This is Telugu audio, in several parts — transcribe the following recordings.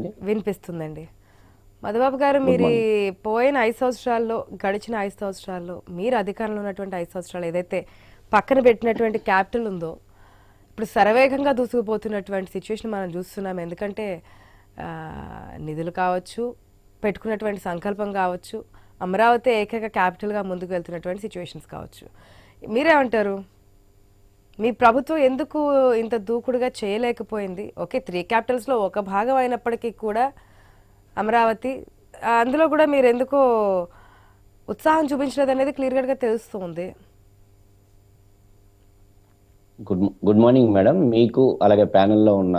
వినిపిస్తుందండి? వినిపిస్తుందండి. మధుబాబు గారు, గుడ్ మీరు మార్నింగ్. పోయిన 5 సంవత్సరాల్లో, గడిచిన 5 సంవత్సరాల్లో, మీరు అధికారంలో ఉన్నటువంటి 5 సంవత్సరాలు ఏదైతే పక్కన పెట్టినటువంటి క్యాపిటల్ ఉందో, ఇప్పుడు శరవేగంగా దూసుకుపోతున్నటువంటి సిచ్యువేషన్ మనం చూస్తున్నాం. ఎందుకంటే ఆ, నిధులు కావచ్చు, పెట్టుకున్నటువంటి సంకల్పం కావచ్చు, అమరావతి ఏకైక క్యాపిటల్గా ముందుకు వెళ్తున్నటువంటి సిచ్యువేషన్స్ కావచ్చు. మీరేమంటారు? మీ ప్రభుత్వం ఎందుకు ఇంత దూకుడుగా చేయలేకపోయింది? ఓకే, 3 క్యాపిటల్స్లో ఒక భాగం అయినప్పటికీ కూడా అమరావతి, అందులో కూడా మీరు ఎందుకో ఉత్సాహం చూపించలేదు అనేది క్లియర్ కట్గా తెలుస్తుంది. Good morning madam. మీకు అలాగే ప్యానెల్లో ఉన్న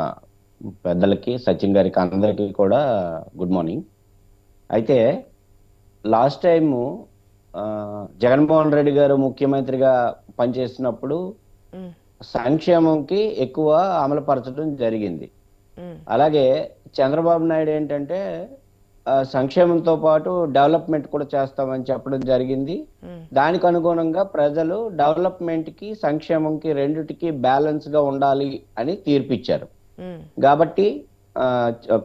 పెద్దలకి, సచిన్ గారికి, అందరికీ కూడా గుడ్ మార్నింగ్. అయితే లాస్ట్ టైము జగన్మోహన్ రెడ్డి గారు ముఖ్యమంత్రిగా పనిచేసినప్పుడు మ్, సంక్షేమంకి ఎక్కువ అమలుపరచడం జరిగింది. మ్, అలాగే చంద్రబాబు నాయుడు ఏంటంటే సంక్షేమంతో పాటు డెవలప్మెంట్ కూడా చేస్తామని చెప్పడం జరిగింది. మ్, దానికి అనుగుణంగా ప్రజలు డెవలప్మెంట్ కి, సంక్షేమంకి రెండిటికి బ్యాలెన్స్ గా ఉండాలి అని తీర్పిచ్చారు. మ్. కాబట్టి ఆ,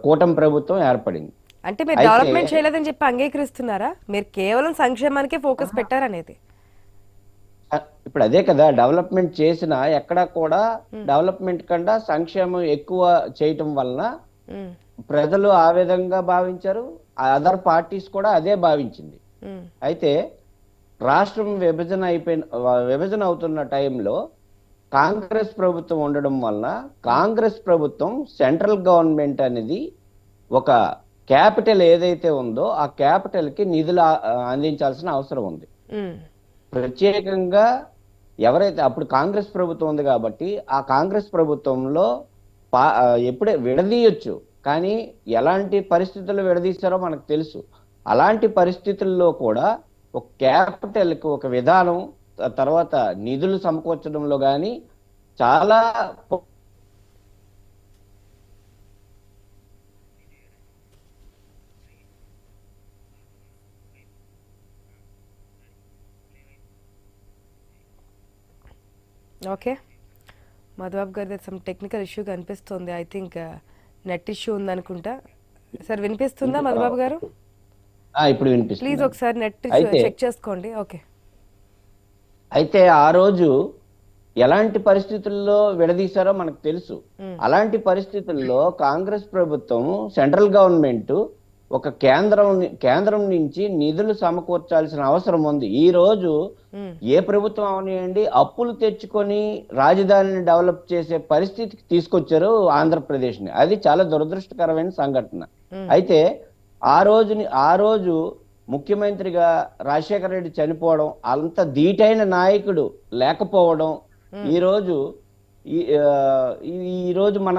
కూటమి ప్రభుత్వం ఏర్పడింది. అంటే మీరు అయితే డెవలప్మెంట్ చేయలేదని చెప్పి అంగీకరిస్తున్నారా? మీరు కేవలం సంక్షేమానికే ఫోకస్ పెట్టారనేది. ఇప్పుడు అదే కదా, డెవలప్మెంట్ చేసినా ఎక్కడా కూడా డెవలప్మెంట్ కన్నా సంక్షేమం ఎక్కువ చేయటం వలన మ్, ప్రజలు ఆ విధంగా భావించారు. అదర్ పార్టీస్ కూడా అదే భావించింది. మ్, అయితే రాష్ట్రం విభజన అవుతున్న టైంలో కాంగ్రెస్ ప్రభుత్వం ఉండడం వలన కాంగ్రెస్ ప్రభుత్వం సెంట్రల్ గవర్నమెంట్ అనేది ఒక క్యాపిటల్ ఏదైతే ఉందో ఆ క్యాపిటల్ కి నిధులు అందించాల్సిన అవసరం ఉంది. మ్, ప్రత్యేకంగా ఎవరైతే అప్పుడు కాంగ్రెస్ ప్రభుత్వం ఉంది కాబట్టి ఆ కాంగ్రెస్ ప్రభుత్వంలో ఎప్పుడే విడదీయొచ్చు, కానీ ఎలాంటి పరిస్థితుల్లో విడదీస్తారో మనకు తెలుసు. అలాంటి పరిస్థితుల్లో కూడా ఒక క్యాపిటల్ కి ఒక విధానం, తర్వాత నిధులు సమకూర్చడంలో కానీ చాలా ఓకే. మధుబాబు గారి సమ్ టెక్నికల్ ఇష్యూ కనిపిస్తుంది. ఐ థింక్ నెట్ ఇష్యూ ఉందనుకుంటా. సార్ వినిపిస్తుందా మధుబాబు గారు? ఇప్పుడు ప్లీజ్ వినిపిస్తుంది. ఒకసారి నెట్ అయితే చెక్ చేసుకోండి. ఓకే. అయితే ఆ రోజు ఎలాంటి పరిస్థితుల్లో విడదీశారో మనకు తెలుసు. మ్, అలాంటి పరిస్థితుల్లో కాంగ్రెస్ ప్రభుత్వం, సెంట్రల్ గవర్నమెంట్ ఒక కేంద్రం నుంచి నిధులు సమకూర్చాల్సిన అవసరం ఉంది. ఈ రోజు మ్, ఏ ప్రభుత్వం అవనియండి, అప్పులు తెచ్చుకొని రాజధానిని డెవలప్ చేసే పరిస్థితికి తీసుకొచ్చారు ఆంధ్రప్రదేశ్ని. అది చాలా దురదృష్టకరమైన సంఘటన. మ్, అయితే ఆ రోజు ముఖ్యమంత్రిగా రాజశేఖర రెడ్డి చనిపోవడం, అంత ధీటైన నాయకుడు లేకపోవడం, ఈ రోజు ఈ రోజు మన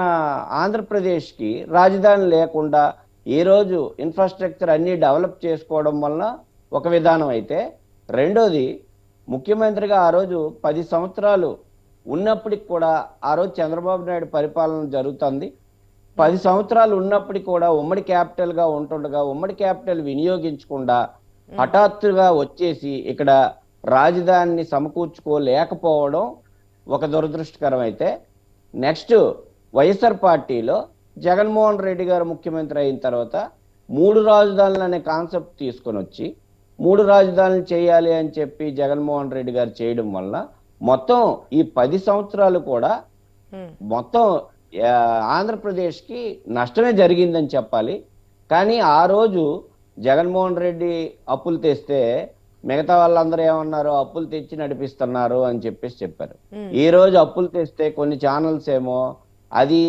ఆంధ్రప్రదేశ్ కి రాజధాని లేకుండా ఈ రోజు ఇన్ఫ్రాస్ట్రక్చర్ అన్ని డెవలప్ చేసుకోవడం వలన ఒక విధానం అయితే, రెండోది ముఖ్యమంత్రిగా ఆ రోజు 10 సంవత్సరాలు ఉన్నప్పటికి కూడా ఆ రోజు చంద్రబాబు నాయుడు పరిపాలన జరుగుతుంది. 10 సంవత్సరాలు ఉన్నప్పటికీ కూడా ఉమ్మడి క్యాపిటల్ గా ఉంటుండగా ఉమ్మడి క్యాపిటల్ వినియోగించకుండా హఠాత్తుగా వచ్చేసి ఇక్కడ రాజధానిని సమకూర్చుకోలేకపోవడం ఒక దురదృష్టకరం. అయితే నెక్స్ట్ వైఎస్ఆర్ పార్టీలో జగన్మోహన్ రెడ్డి గారు ముఖ్యమంత్రి అయిన తర్వాత 3 రాజధానులు అనే కాన్సెప్ట్ తీసుకొని వచ్చి 3 రాజధానులు చేయాలి అని చెప్పి జగన్మోహన్ రెడ్డి గారు చేయడం వల్ల మొత్తం ఈ 10 సంవత్సరాలు కూడా మ్, మొత్తం ఆంధ్రప్రదేశ్ కి నష్టమే జరిగిందని చెప్పాలి. కానీ ఆ రోజు జగన్మోహన్ రెడ్డి అప్పులు తెస్తే మిగతా వాళ్ళందరూ ఏమన్నారు, అప్పులు తెచ్చి నడిపిస్తున్నారు అని చెప్పారు. మ్, ఈ రోజు అప్పులు తెస్తే కొన్ని ఛానల్స్ ఏమో అది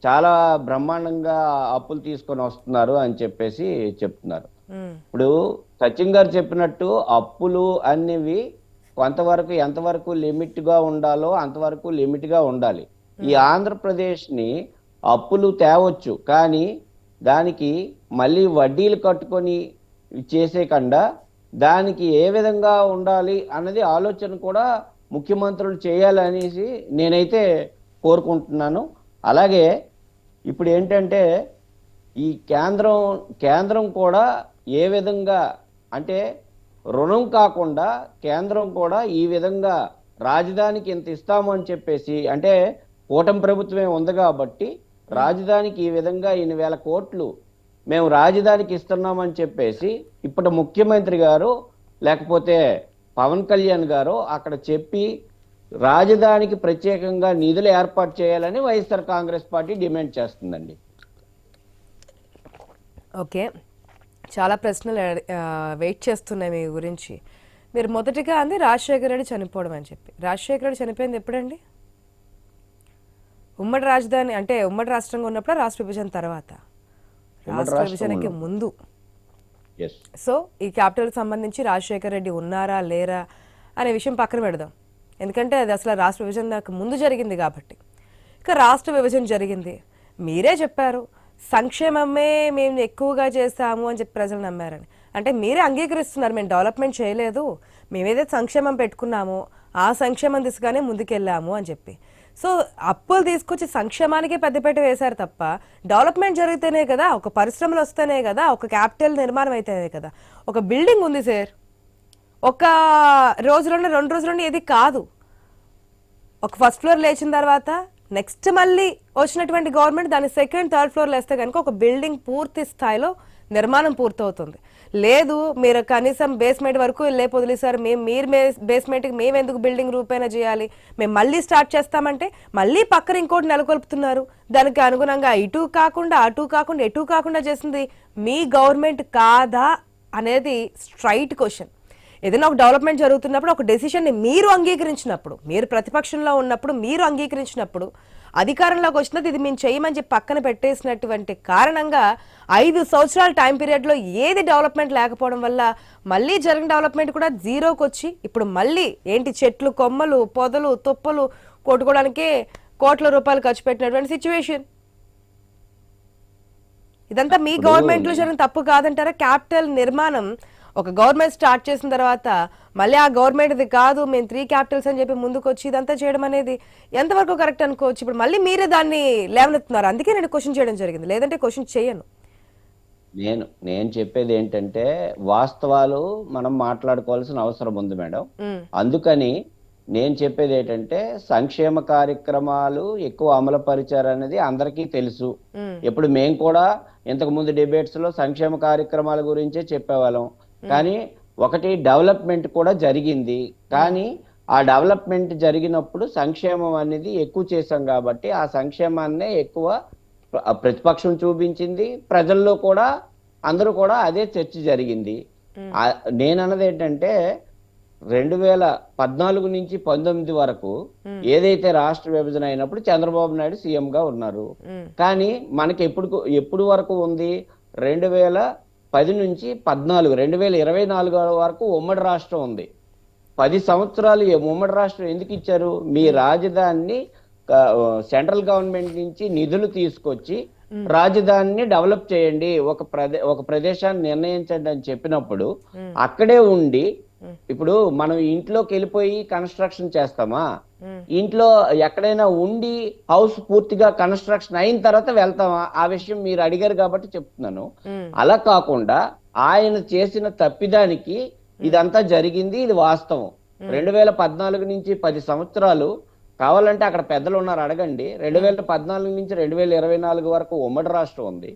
చాలా బ్రహ్మాండంగా అప్పులు తీసుకొని వస్తున్నారు అని చెప్పేసి చెప్తున్నారు. మ్, ఇప్పుడు సచిన్ గారు చెప్పినట్టు అప్పులు అనేవి కొంతవరకు ఎంతవరకు లిమిట్ గా ఉండాలో అంతవరకు లిమిట్ గా ఉండాలి. ఈ ఆంధ్రప్రదేశ్ ని అప్పులు తేవచ్చు, కానీ దానికి మళ్ళీ వడ్డీలు కట్టుకొని చేసే కన్నా దానికి ఏ విధంగా ఉండాలి అన్నది ఆలోచన కూడా ముఖ్యమంత్రులు చేయాలనేసి నేనైతే కోరుకుంటున్నాను. అలాగే ఇప్పుడు ఏంటంటే ఈ కేంద్రం కూడా ఏ విధంగా అంటే రుణం కాకుండా కేంద్రం కూడా ఈ విధంగా రాజధానికి ఇంత ఇస్తాము అని చెప్పేసి, అంటే కూటమి ప్రభుత్వమే ఉంది కాబట్టి రాజధానికి ఈ విధంగా 8,000 కోట్లు మేము రాజధానికి ఇస్తున్నామని చెప్పేసి ఇప్పుడు ముఖ్యమంత్రి గారు లేకపోతే పవన్ కళ్యాణ్ గారు అక్కడ చెప్పి రాజధానికి ప్రత్యేకంగా నిధులు ఏర్పాటు చేయాలని వైఎస్ఆర్ కాంగ్రెస్ పార్టీ డిమాండ్ చేస్తుందండి. ఓకే, చాలా ప్రశ్నలు వెయిట్ చేస్తున్నాయి మీ గురించి. మీరు మొదటిగా అంది రాజశేఖర రెడ్డి చనిపోవడం అని చెప్పి. రాజశేఖర రెడ్డి చనిపోయింది ఎప్పుడండి? ఉమ్మడి రాజధాని అంటే ఉమ్మడి రాష్ట్రంగా ఉన్నప్పుడు, రాష్ట్ర విభజన తర్వాత? రాష్ట్ర విభజనకి ముందు. సో ఈ క్యాపిటల్కి సంబంధించి రాజశేఖర రెడ్డి ఉన్నారా లేరా అనే విషయం పక్కన పెడదాం, ఎందుకంటే అది అసలు రాష్ట్ర విభజనకు ముందు జరిగింది కాబట్టి. ఇక రాష్ట్ర విభజన జరిగింది, మీరే చెప్పారు సంక్షేమమే మేము ఎక్కువగా చేస్తాము అని చెప్పి ప్రజలు నమ్మారని. అంటే మీరే అంగీకరిస్తున్నారు మేము డెవలప్మెంట్ చేయలేదు, మేమేదైతే సంక్షేమం పెట్టుకున్నామో ఆ సంక్షేమం దిశగానే ముందుకెళ్ళాము అని చెప్పి. సో అప్పులు తీసుకొచ్చి సంక్షేమానికే పెద్దపీట వేశారు తప్ప డెవలప్మెంట్ జరిగితేనే కదా, ఒక పరిశ్రమలు వస్తేనే కదా, ఒక క్యాపిటల్ నిర్మాణం అయితేనే కదా. ఒక బిల్డింగ్ ఉంది సార్, ఒక రోజులోనే 2 రోజుల్లోనే ఏది కాదు. ఒక ఫస్ట్ ఫ్లోర్ లేచిన తర్వాత నెక్స్ట్ మళ్ళీ వచ్చినటువంటి గవర్నమెంట్ దాని సెకండ్ థర్డ్ ఫ్లోర్లు వేస్తే కనుక ఒక బిల్డింగ్ పూర్తి స్థాయిలో నిర్మాణం పూర్తవుతుంది. లేదు మీరు కనీసం బేస్మెంట్ వరకు లేపు వదిలేసారు, మీరు బేస్మెంట్కి మేము ఎందుకు బిల్డింగ్ రూపేణ చేయాలి, మేము మళ్ళీ స్టార్ట్ చేస్తామంటే మళ్ళీ పక్కన ఇంకోటి నెలకొల్పుతున్నారు. దానికి అనుగుణంగా ఇటు కాకుండా అటు కాకుండా ఎటు కాకుండా చేసింది మీ గవర్నమెంట్ కాదా అనేది స్ట్రైట్ క్వశ్చన్. ఏదైనా ఒక డెవలప్మెంట్ జరుగుతున్నప్పుడు ఒక డెసిషన్ని మీరు అంగీకరించినప్పుడు, మీరు ప్రతిపక్షంలో ఉన్నప్పుడు మీరు అంగీకరించినప్పుడు, అధికారంలోకి వచ్చినది ఇది మేము చేయమని చెప్పి పక్కన పెట్టేసినటువంటి కారణంగా 5 సంవత్సరాల టైం పీరియడ్లో ఏది డెవలప్మెంట్ లేకపోవడం వల్ల మళ్ళీ జరిగిన డెవలప్మెంట్ కూడా జీరోకి వచ్చి ఇప్పుడు మళ్ళీ ఏంటి చెట్లు కొమ్మలు పొదలు తుప్పలు కొట్టుకోవడానికే కోట్ల రూపాయలు ఖర్చు పెట్టినటువంటి సిచ్యువేషన్. ఇదంతా మీ గవర్నమెంట్లో జరిగిన తప్పు కాదంటారా? క్యాపిటల్ నిర్మాణం ఒక గవర్నమెంట్ స్టార్ట్ చేసిన తర్వాత మళ్ళీ ఆ గవర్నమెంట్ది కాదు మేము 3 క్యాపిటల్స్ అని చెప్పి ముందుకు వచ్చి ఇదంతా చేయడం అనేది ఎంతవరకు కరెక్ట్ అనుకోవచ్చు? ఇప్పుడు మళ్ళీ మీరే దాన్ని లేవనెత్తున్నారు, అందుకే నేను క్వశ్చన్ చేయడం జరిగింది, లేదంటే క్వశ్చన్ చేయను. నేను చెప్పేది ఏంటంటే వాస్తవాలు మనం మాట్లాడుకోవాల్సిన అవసరం ఉంది మేడం. అందుకని నేను చెప్పేది ఏంటంటే సంక్షేమ కార్యక్రమాలు ఎక్కువ అమలు పరిచారనేది అందరికీ తెలుసు. ఇప్పుడు మేము కూడా ఇంతకు ముందు డిబేట్స్ లో సంక్షేమ కార్యక్రమాల గురించే చెప్పేవాళ్ళం. కానీ ఒకటి డెవలప్మెంట్ కూడా జరిగింది, కానీ ఆ డెవలప్మెంట్ జరిగినప్పుడు సంక్షేమం అనేది ఎక్కువ చేశాం కాబట్టి ఆ సంక్షేమాన్నే ఎక్కువ ప్రతిపక్షం చూపించింది, ప్రజల్లో కూడా అందరూ కూడా అదే చర్చ జరిగింది. నేనన్నది ఏంటంటే 2014 నుంచి 19 వరకు ఏదైతే రాష్ట్ర విభజన అయినప్పుడు చంద్రబాబు నాయుడు సీఎం గా ఉన్నారు. కానీ మనకి ఎప్పుడు వరకు ఉంది? 2010 నుంచి 14 2024 వరకు ఉమ్మడి రాష్ట్రం ఉంది. 10 సంవత్సరాలు ఉమ్మడి రాష్ట్రం ఎందుకు ఇచ్చారు? మీ రాజధానిని సెంట్రల్ గవర్నమెంట్ నుంచి నిధులు తీసుకొచ్చి రాజధానిని డెవలప్ చేయండి, ఒక ప్రదేశాన్ని నిర్ణయించండి అని చెప్పినప్పుడు అక్కడే ఉండి, ఇప్పుడు మనం ఇంట్లోకి వెళ్ళిపోయి కన్స్ట్రక్షన్ చేస్తామా? ఇంట్లో ఎక్కడైనా ఉండి హౌస్ పూర్తిగా కన్స్ట్రక్షన్ అయిన తర్వాత వెళ్తామా? ఆ విషయం మీరు అడిగారు కాబట్టి చెప్తున్నాను. అలా కాకుండా ఆయన చేసిన తప్పిదానికి ఇదంతా జరిగింది, ఇది వాస్తవం. 2014 నుంచి 10 సంవత్సరాలు కావాలంటే అక్కడ పెద్దలు ఉన్నారు, అడగండి. 2014 నుంచి 2024 వరకు ఉమ్మడి రాష్ట్రం ఉంది.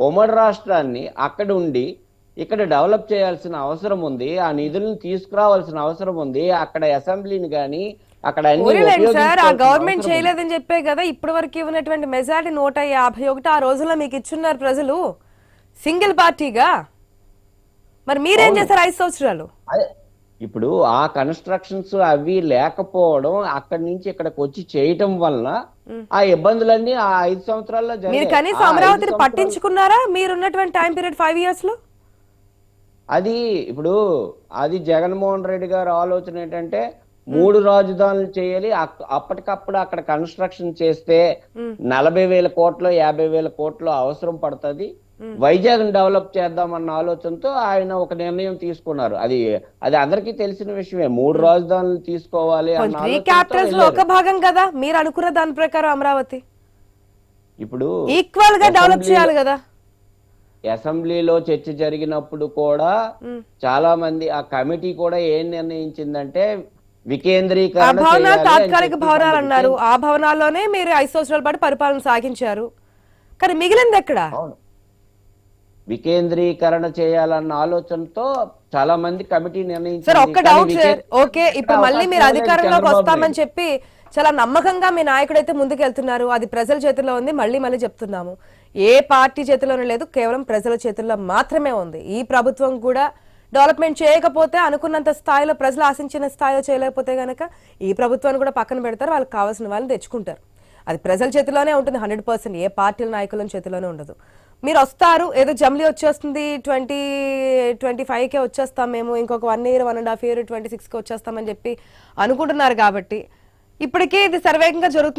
ఉమ్మడి రాష్ట్రాన్ని అక్కడ ఉండి ఇక్కడ డెవలప్ చేయాల్సిన అవసరం ఉంది, ఆ నిధులను తీసుకురావాల్సిన అవసరం ఉంది. అక్కడ అసెంబ్లీని గానీ అక్కడ గవర్నమెంట్ చేయలేదని చెప్పే కదా ఇప్పటి వరకు ఇవ్వనటువంటి మెజారిటీ 151 ఆ రోజుల్లో మీకు ఇచ్చున్నారు ప్రజలు సింగిల్ పార్టీగా. మరి మీరేం చేశారు 5 సంవత్సరాలు? ఇప్పుడు ఆ కన్స్ట్రక్షన్స్ అవి లేకపోవడం, అక్కడి నుంచి ఇక్కడికి వచ్చి చేయటం వలన ఆ ఇబ్బందులన్నీ ఆ 5 సంవత్సరాల్లో జరిగాయి. మీరు కనీసం అమరావతిని పట్టించుకున్నారా మీరున్నటువంటి టైం పీరియడ్ 5 years లో? అది ఇప్పుడు అది జగన్మోహన్ రెడ్డి గారి ఆలోచన ఏంటంటే 3 రాజధానులు చేయాలి, అప్పటికప్పుడు అక్కడ కన్స్ట్రక్షన్ చేస్తే 40,000 కోట్లు 50,000 కోట్లు అవసరం పడుతుంది, వైజాగ్ డెవలప్ చేద్దామన్న ఆలోచనతో ఆయన ఒక నిర్ణయం తీసుకున్నారు. అది అందరికీ తెలిసిన విషయమే. 3 రాజధానులు తీసుకోవాలి అన్న క్యాపిటల్స్ లో ఒక భాగం కదా మీరు అనుకున్న దాని ప్రకారం అమరావతి ఇప్పుడు ఈక్వల్ గా డెవలప్ చేయాలి కదా. అసెంబ్లీలో చర్చ జరిగినప్పుడు కూడా చాలా మంది ఆ కమిటీ కూడా ఏం నిర్ణయించిందంటే వికేంద్రీకరణ తాత్కాలిక భవనాలు అన్నారు. ఆ భవనాల్లోనే మీరు 5 సంవత్సరాల పాటు పరిపాలన సాగించారు. కానీ మిగిలింది ఎక్కడ? అవును, వికేంద్రీకరణ చేయాలన్న ఆలోచనతో చాలా మంది కమిటీ సార్ నిర్ణయించింది. ఒక్క కానీ డౌట్ సార్, వికేంద్రీకరణ ఓకే ఇప్పుడు మళ్ళీ మీరు అవకాశం లేదు అధికారంలోకి చంద్రబాబు వస్తామని నాయుడు. చెప్పి చాలా నమ్మకంగా మీ నాయకుడైతే ముందుకెళ్తున్నారు. అది ప్రజల చేతుల్లో ఉంది. మళ్ళీ చెప్తున్నాము, ఏ పార్టీ చేతిలోనూ లేదు, కేవలం ప్రజల చేతుల్లో మాత్రమే ఉంది. ఈ ప్రభుత్వం కూడా డెవలప్మెంట్ చేయకపోతే, అనుకున్నంత స్థాయిలో ప్రజలు ఆశించిన స్థాయిలో చేయలేకపోతే గనక ఈ ప్రభుత్వాన్ని కూడా పక్కన పెడతారు, వాళ్ళకి కావాల్సిన వాళ్ళని తెచ్చుకుంటారు. అది ప్రజల చేతిలోనే ఉంటుంది 100%, ఏ పార్టీల నాయకుల చేతిలోనే ఉండదు. మీరు వస్తారు, ఏదో జమ్లీ వచ్చేస్తుంది, 2025కే వచ్చేస్తాం మేము, ఇంకొక 1 year 1.5 year 26కి వచ్చేస్తామని చెప్పి అనుకుంటున్నారు. కాబట్టి ఇప్పటికే ఇది సర్వేగంగా జరుగుతుంది.